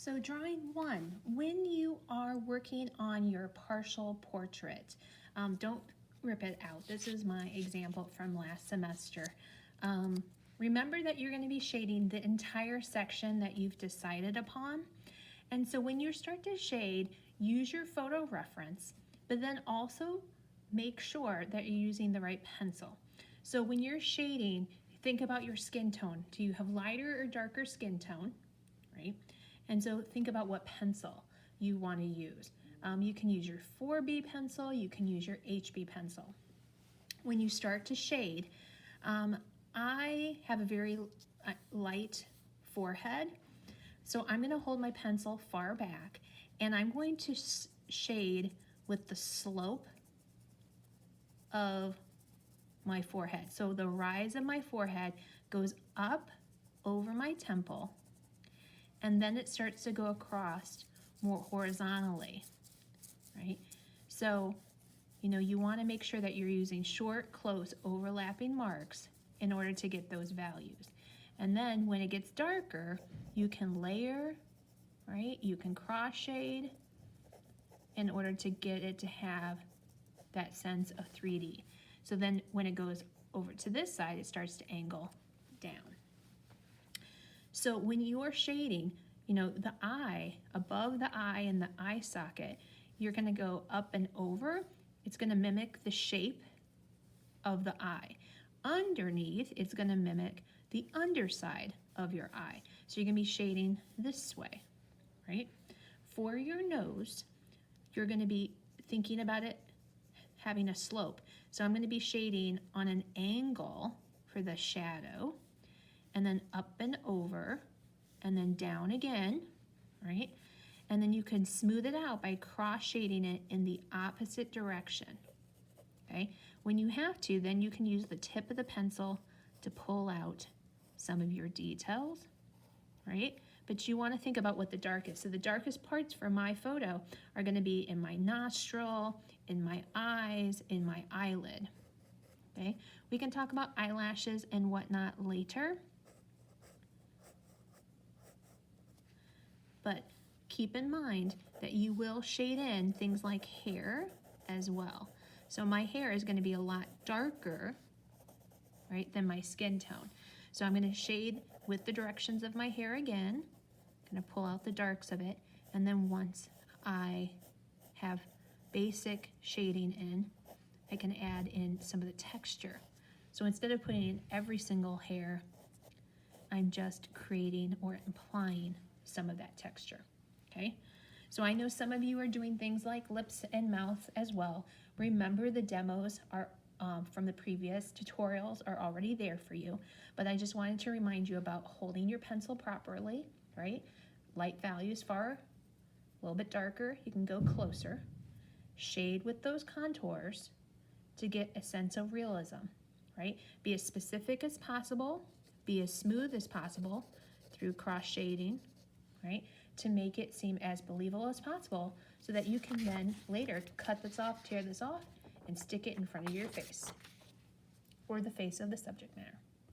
So drawing one, when you are working on your partial portrait, don't rip it out. This is my example from last semester. Remember that you're going to be shading the entire section that you've decided upon. And so when you start to shade, use your photo reference, but then also make sure that you're using the right pencil. So when you're shading, think about your skin tone. Do you have lighter or darker skin tone, right? And so think about what pencil you want to use. You can use your 4B pencil, you can use your HB pencil. When you start to shade, I have a very light forehead, so I'm going to hold my pencil far back and I'm going to shade with the slope of my forehead. So the rise of my forehead goes up over my temple, and then it starts to go across more horizontally, right? So, you want to make sure that you're using short, close, overlapping marks in order to get those values. And then when it gets darker, you can layer, right? You can cross shade in order to get it to have that sense of 3D. So then when it goes over to this side, it starts to angle down. So when you are shading, the eye, above the eye and the eye socket, you're going to go up and over. It's going to mimic the shape of the eye. Underneath, it's going to mimic the underside of your eye. So you're going to be shading this way, right? For your nose, you're going to be thinking about it having a slope. So I'm going to be shading on an angle for the shadow, and then up and over, and then down again, right? And then you can smooth it out by cross shading it in the opposite direction, okay? When you have to, then you can use the tip of the pencil to pull out some of your details, right? But you want to think about what the darkest. So the darkest parts for my photo are going to be in my nostril, in my eyes, in my eyelid, okay? We can talk about eyelashes and whatnot later. But keep in mind that you will shade in things like hair as well. So my hair is going to be a lot darker, right, than my skin tone. So I'm going to shade with the directions of my hair again. I'm going to pull out the darks of it, and then once I have basic shading in, I can add in some of the texture. So instead of putting in every single hair, I'm just creating or implying some of that texture, okay? So I know some of you are doing things like lips and mouth as well. Remember, the demos are from the previous tutorials are already there for you, but I just wanted to remind you about holding your pencil properly, right? Light values far, a little bit darker, you can go closer. Shade with those contours to get a sense of realism, right? Be as specific as possible, be as smooth as possible through cross shading, right? To make it seem as believable as possible so that you can then later cut this off, tear this off, and stick it in front of your face or the face of the subject matter.